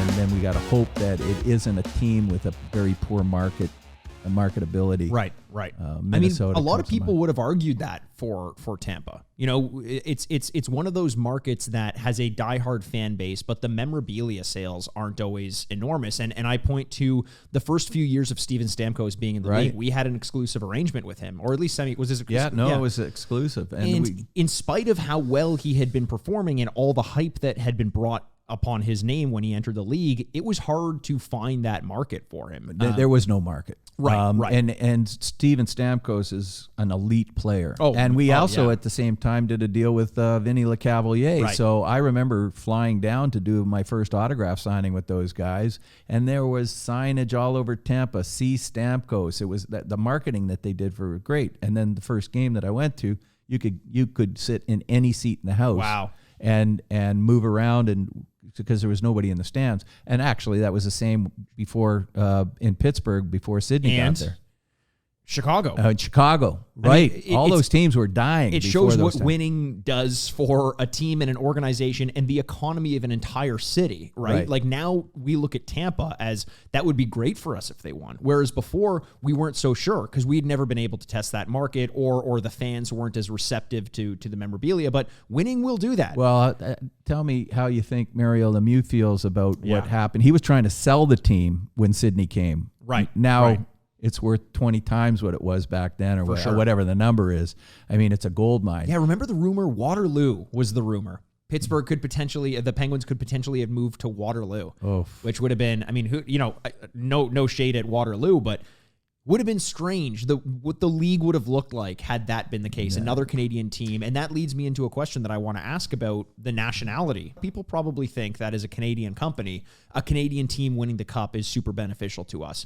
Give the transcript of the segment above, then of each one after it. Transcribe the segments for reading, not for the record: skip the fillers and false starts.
and then we got to hope that it isn't a team with a very poor marketability. Right. Minnesota. A lot of people would have argued that for Tampa. It's one of those markets that has a diehard fan base, but the memorabilia sales aren't always enormous. And I point to the first few years of Steven Stamkos being in the league. We had an exclusive arrangement with him, or at least was this exclusive? It was exclusive. And in spite of how well he had been performing and all the hype that had been brought upon his name when he entered the league, it was hard to find that market for him. There was no market. Right. And Steven Stamkos is an elite player. And we also at the same time did a deal with Vinny LeCavalier. Right. So I remember flying down to do my first autograph signing with those guys, and there was signage all over Tampa, see Stamkos. It was the marketing that they did for great. And then the first game that I went to, you could sit in any seat in the house. Wow. And move around, and because there was nobody in the stands. And actually that was the same before in Pittsburgh before Sidney got there. Chicago. In Chicago, right. All those teams were dying. It shows what winning does for a team and an organization and the economy of an entire city, right? Like now we look at Tampa as that would be great for us if they won. Whereas before we weren't so sure because we'd never been able to test that market or the fans weren't as receptive to the memorabilia. But winning will do that. Well, tell me how you think Mario Lemieux feels about what happened. He was trying to sell the team when Sidney came. Right. Now it's worth 20 times what it was back then or whatever the number is. I mean, it's a gold mine. Yeah, remember the rumor? Waterloo was the rumor. Pittsburgh the Penguins could potentially have moved to Waterloo, which would have been, no shade at Waterloo, but would have been strange what the league would have looked like had that been the case. Another Canadian team. And that leads me into a question that I want to ask about the nationality. People probably think that as a Canadian company, a Canadian team winning the cup is super beneficial to us.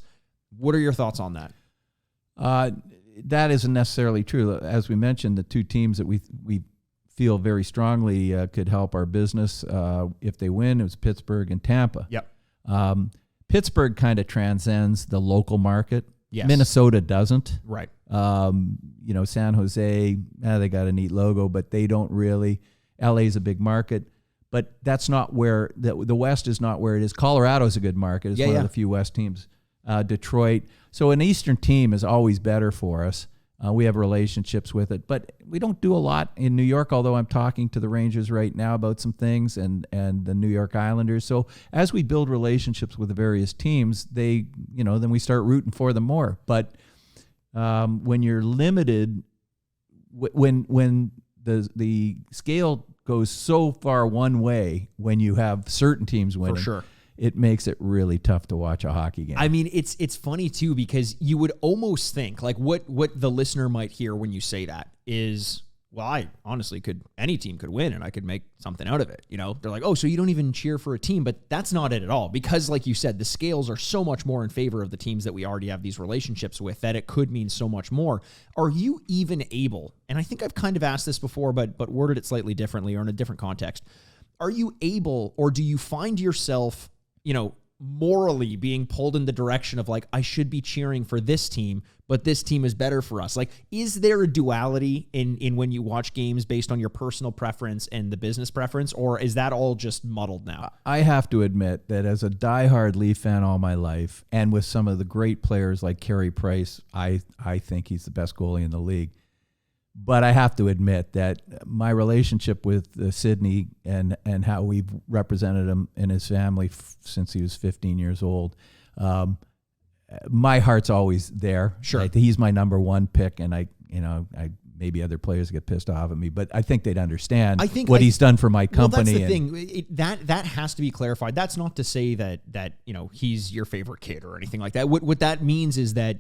What are your thoughts on that? That isn't necessarily true. As we mentioned, the two teams that we feel very strongly could help our business if they win, it was Pittsburgh and Tampa. Yep. Pittsburgh kind of transcends the local market. Yes. Minnesota doesn't. Right. San Jose, they got a neat logo, but they don't really. LA's a big market, but that's not where the West is not where it is. Colorado's a good market. It's one of the few West teams. Detroit. So an Eastern team is always better for us. We have relationships with it, but we don't do a lot in New York, although I'm talking to the Rangers right now about some things and the New York Islanders. So as we build relationships with the various teams, then we start rooting for them more. But when you're limited, when the scale goes so far one way, when you have certain teams winning, for sure, it makes it really tough to watch a hockey game. I mean, it's funny too, because you would almost think like what the listener might hear when you say that is, well, I honestly any team could win and I could make something out of it. They're like, oh, so you don't even cheer for a team, but that's not it at all. Because like you said, the scales are so much more in favor of the teams that we already have these relationships with that it could mean so much more. Are you even able, and I think I've kind of asked this before, but worded it slightly differently or in a different context. Are you able, or do you find yourself morally being pulled in the direction of like, I should be cheering for this team, but this team is better for us? Like, is there a duality in when you watch games based on your personal preference and the business preference, or is that all just muddled now? I have to admit that as a diehard Leaf fan all my life, and with some of the great players like Carey Price, I think he's the best goalie in the league. But I have to admit that my relationship with Sidney and how we've represented him and his family since he was 15 years old, my heart's always there. Sure. He's my number one pick, and I maybe other players get pissed off at me, but I think they'd understand what he's done for my company. Well, that's the thing. That has to be clarified. That's not to say that he's your favorite kid or anything like that. What that means is that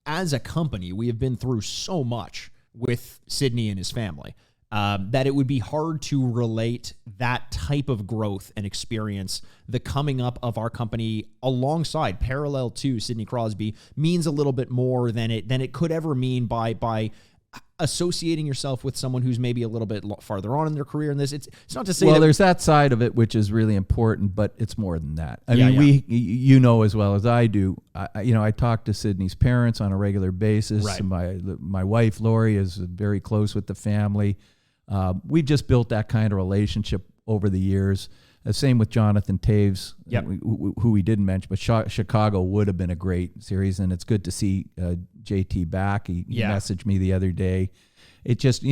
as a company, we have been through so much with Sidney and his family, that it would be hard to relate that type of growth and experience, the coming up of our company alongside, parallel to Sidney Crosby, means a little bit more than it could ever mean by associating yourself with someone who's maybe a little bit farther on in their career. And this, it's not to say there's that side of it which is really important, but it's more than that. I mean, we as well as I do. I talk to Sidney's parents on a regular basis. Right. My wife Lori is very close with the family. We've just built that kind of relationship over the years. Same with Jonathan Taves, who we didn't mention, but Chicago would have been a great series, and it's good to see JT back. He messaged me the other day. It just,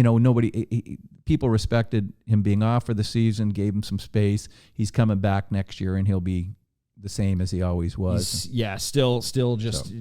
people respected him being off for the season, gave him some space. He's coming back next year, and he'll be the same as he always was. Still just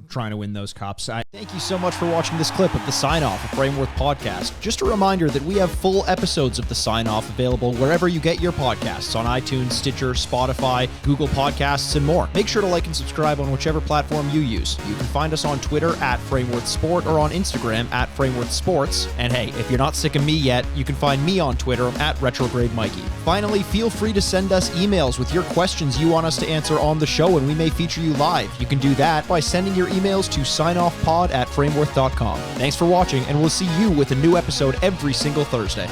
trying to win those cups. Thank you so much for watching this clip of the Sign Off, a Frameworth podcast. Just a reminder that we have full episodes of the Sign Off available wherever you get your podcasts, on iTunes, Stitcher, Spotify, Google Podcasts, and more. Make sure to like and subscribe on whichever platform you use. You can find us on Twitter at Frameworth Sport or on Instagram at Frameworth Sports. And hey, if you're not sick of me yet, you can find me on Twitter at Retrograde Mikey. Finally, feel free to send us emails with your questions you want us to answer on the show, and we may feature you live. You can do that by sending your emails to signoffpod@frameworth.com. Thanks for watching, and we'll see you with a new episode every single Thursday.